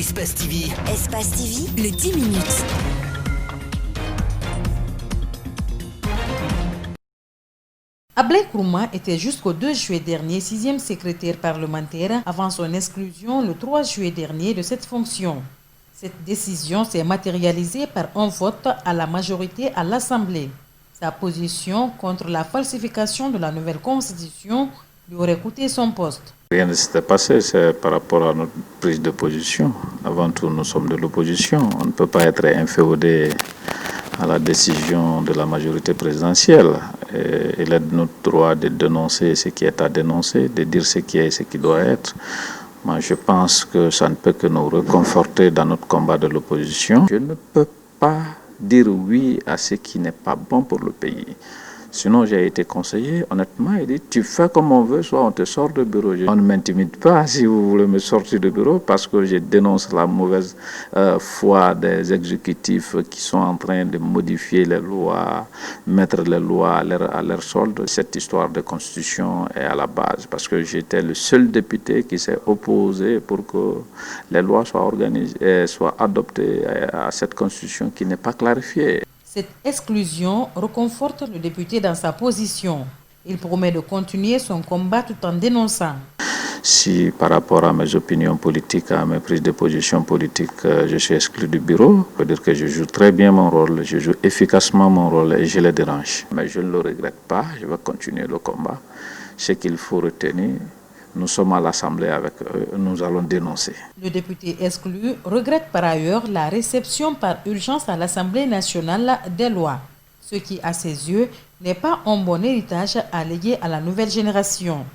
Espace TV. Espace TV, les 10 minutes. Ablaye Kourouma était jusqu'au 2 juillet dernier 6e secrétaire parlementaire avant son exclusion le 3 juillet dernier de cette fonction. Cette décision s'est matérialisée par un vote à la majorité à l'Assemblée. Sa position contre la falsification de la nouvelle constitution lui aurait coûté son poste. Rien ne s'était passé, c'est par rapport à notre prise de position. Avant tout, nous sommes de l'opposition. On ne peut pas être inféodé à la décision de la majorité présidentielle. Et il est de notre droit de dénoncer ce qui est à dénoncer, de dire ce qui est et ce qui doit être. Moi, je pense que ça ne peut que nous réconforter dans notre combat de l'opposition. Je ne peux pas dire oui à ce qui n'est pas bon pour le pays. Sinon, j'ai été conseillé, honnêtement, il dit, tu fais comme on veut, soit on te sort du bureau. On ne m'intimide pas si vous voulez me sortir du bureau parce que je dénonce la mauvaise foi des exécutifs qui sont en train de modifier les lois, mettre les lois à leur solde. Cette histoire de constitution est à la base parce que j'étais le seul député qui s'est opposé pour que les lois soient organisées, soient adoptées à cette constitution qui n'est pas clarifiée. Cette exclusion reconforte le député dans sa position. Il promet de continuer son combat tout en dénonçant. Si par rapport à mes opinions politiques, à mes prises de position politiques, je suis exclu du bureau, ça veut dire que je joue très bien mon rôle, je joue efficacement mon rôle et je les dérange. Mais je ne le regrette pas, je vais continuer le combat. Ce qu'il faut retenir, nous sommes à l'Assemblée avec eux, nous allons dénoncer. Le député exclu regrette par ailleurs la réception par urgence à l'Assemblée nationale des lois, ce qui, à ses yeux, n'est pas un bon héritage à léguer à la nouvelle génération.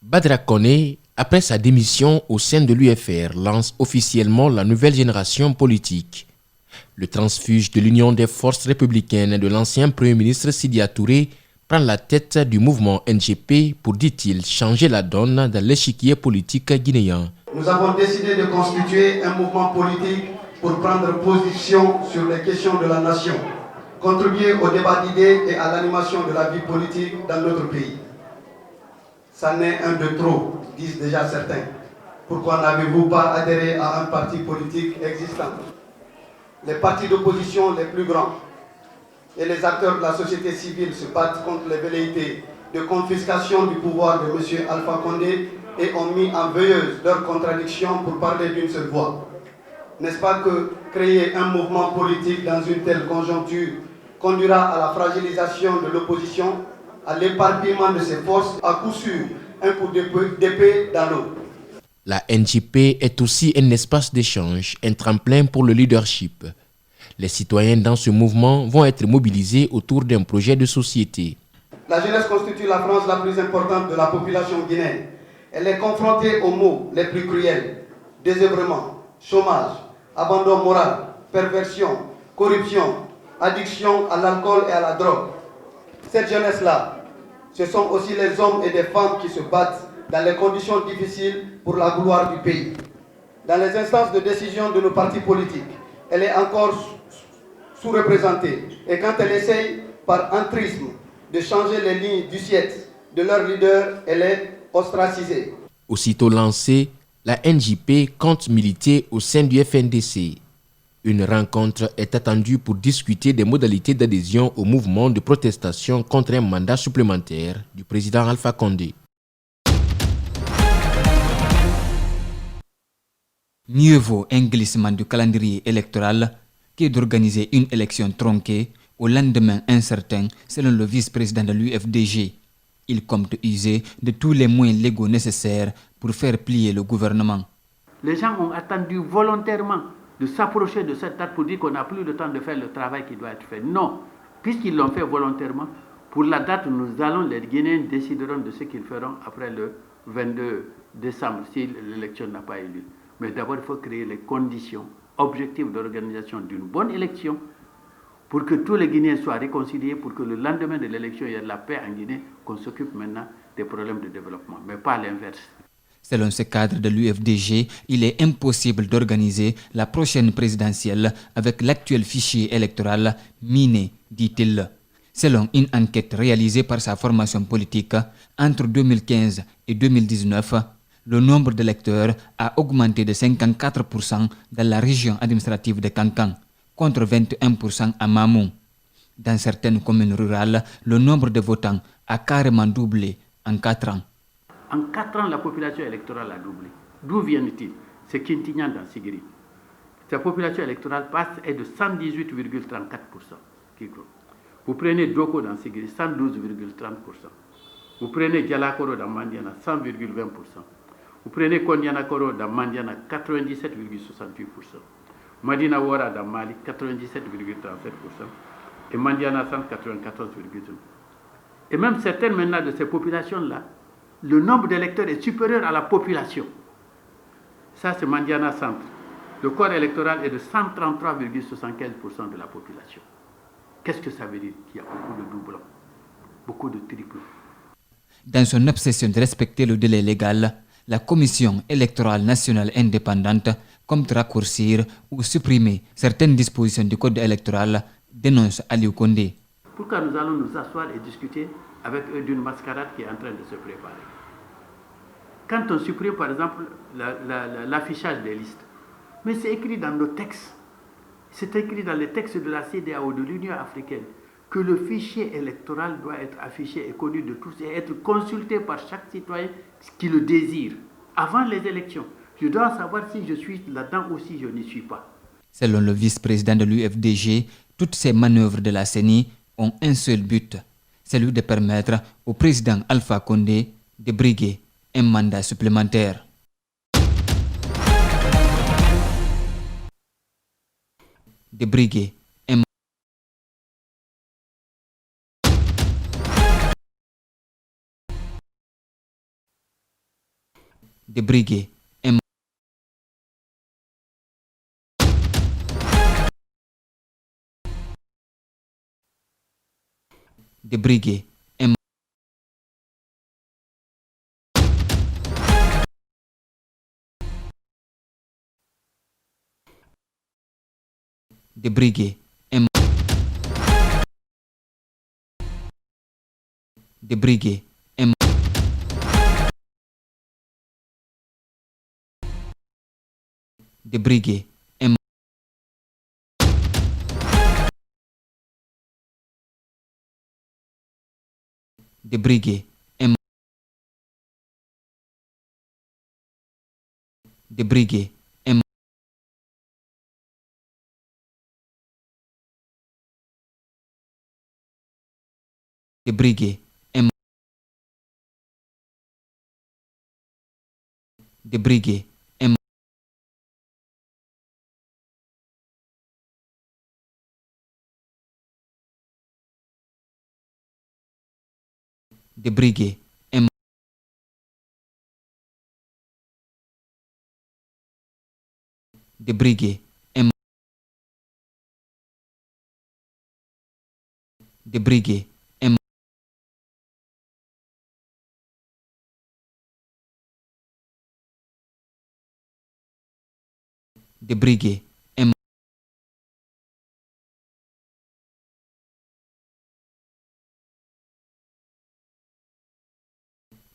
Badra Koné, après sa démission au sein de l'UFR, lance officiellement la nouvelle génération politique. Le transfuge de l'Union des forces républicaines de l'ancien Premier ministre Sidya Touré prend la tête du mouvement NGP pour, dit-il, changer la donne dans l'échiquier politique guinéen. Nous avons décidé de constituer un mouvement politique pour prendre position sur les questions de la nation, contribuer au débat d'idées et à l'animation de la vie politique dans notre pays. Ça n'est un de trop, disent déjà certains. Pourquoi n'avez-vous pas adhéré à un parti politique existant? Les partis d'opposition les plus grands et les acteurs de la société civile se battent contre les velléités de confiscation du pouvoir de M. Alpha Condé et ont mis en veilleuse leurs contradictions pour parler d'une seule voix. N'est-ce pas que créer un mouvement politique dans une telle conjoncture conduira à la fragilisation de l'opposition, à l'éparpillement de ses forces, à coup sûr un coup d'épée dans l'eau? La NJP est aussi un espace d'échange, un tremplin pour le leadership. Les citoyens dans ce mouvement vont être mobilisés autour d'un projet de société. La jeunesse constitue la France la plus importante de la population guinéenne. Elle est confrontée aux maux les plus cruels: désœuvrement, chômage, abandon moral, perversion, corruption, addiction à l'alcool et à la drogue. Cette jeunesse-là, ce sont aussi les hommes et les femmes qui se battent dans les conditions difficiles pour la gloire du pays. Dans les instances de décision de nos partis politiques, elle est encore sous-représentée. Et quand elle essaye, par entrisme, de changer les lignes du siècle de leur leader, elle est ostracisée. Aussitôt lancée, la NJP compte militer au sein du FNDC. Une rencontre est attendue pour discuter des modalités d'adhésion au mouvement de protestation contre un mandat supplémentaire du président Alpha Condé. Mieux vaut un glissement du calendrier électoral que d'organiser une élection tronquée au lendemain incertain, selon le vice-président de l'UFDG. Il compte user de tous les moyens légaux nécessaires pour faire plier le gouvernement. Les gens ont attendu volontairement de s'approcher de cette date pour dire qu'on n'a plus le temps de faire le travail qui doit être fait. Non, puisqu'ils l'ont fait volontairement, pour la date, les Guinéens décideront de ce qu'ils feront après le 22 décembre, si l'élection n'a pas eu lieu. Mais d'abord, il faut créer les conditions objectives d'organisation d'une bonne élection pour que tous les Guinéens soient réconciliés, pour que le lendemain de l'élection, il y ait de la paix en Guinée, qu'on s'occupe maintenant des problèmes de développement, mais pas l'inverse. Selon ce cadre de l'UFDG, il est impossible d'organiser la prochaine présidentielle avec l'actuel fichier électoral miné, dit-il. Selon une enquête réalisée par sa formation politique, entre 2015 et 2019, le nombre d'électeurs a augmenté de 54% dans la région administrative de Kankan, contre 21% à Mamou. Dans certaines communes rurales, le nombre de votants a carrément doublé en 4 ans. En 4 ans, la population électorale a doublé. D'où vient-il? C'est Kintignan dans Sigiri. Sa population électorale est de 118,34%. Vous prenez Doko dans Sigiri, 112,30%. Vous prenez Dialakoro dans Mandiana, 100,20%. Vous prenez Kondianakoro dans Mandiana, 97,68%. Madina Wara dans Mali, 97,37%. Et Mandiana Centre, 94,1%. Et même certaines maintenant de ces populations-là, le nombre d'électeurs est supérieur à la population. Ça, c'est Mandiana Centre. Le corps électoral est de 133,75% de la population. Qu'est-ce que ça veut dire? Qu'il y a beaucoup de doublons, beaucoup de triplons. Dans son obsession de respecter le délai légal, la Commission électorale nationale indépendante compte raccourcir ou supprimer certaines dispositions du code électoral, dénonce Aliou Condé. Pourquoi nous allons nous asseoir et discuter avec eux d'une mascarade qui est en train de se préparer? Quand on supprime par exemple l'affichage des listes, mais c'est écrit dans nos textes, c'est écrit dans les textes de la CEDEAO, de l'Union africaine, que le fichier électoral doit être affiché et connu de tous et être consulté par chaque citoyen qui le désire. Avant les élections, je dois savoir si je suis là-dedans ou si je n'y suis pas. Selon le vice-président de l'UFDG, toutes ces manœuvres de la CENI ont un seul but, celui de permettre au président Alpha Condé de briguer un mandat supplémentaire. De briguer un de briguer un de briguer un de briguer un de briguer un de briguer un de briguer un de briguer un de briguer un de briguer un de briguer un de briguer un de briguer un de briguer un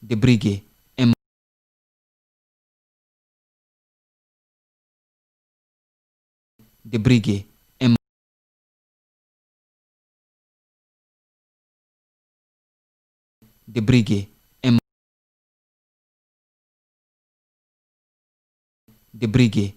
de briguer un de briguer un de briguer un de briguer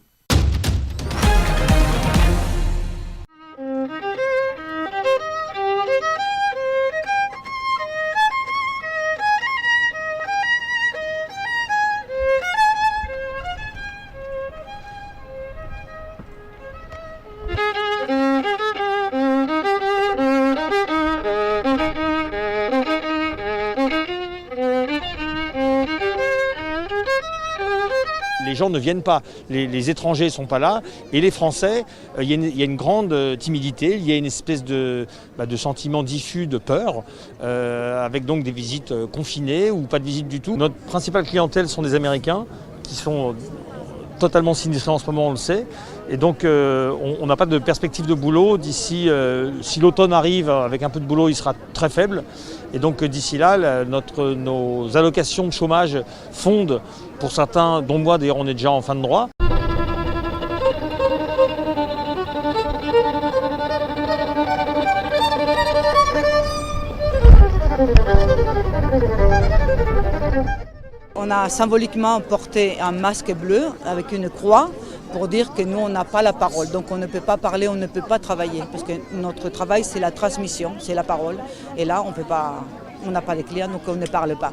Les gens ne viennent pas, les étrangers ne sont pas là, et les Français, il y a une grande timidité, il y a une espèce de sentiment diffus de peur, avec donc des visites confinées ou pas de visites du tout. Notre principale clientèle sont des Américains qui sont totalement sinistrés en ce moment, on le sait. Et donc on n'a pas de perspective de boulot. D'ici, si l'automne arrive avec un peu de boulot, il sera très faible. Et donc d'ici là, nos allocations de chômage fondent pour certains, dont moi d'ailleurs on est déjà en fin de droit. On a symboliquement porté un masque bleu avec une croix pour dire que nous, on n'a pas la parole. Donc on ne peut pas parler, on ne peut pas travailler. Parce que notre travail, c'est la transmission, c'est la parole. Et là, on n'a pas de clients, donc on ne parle pas.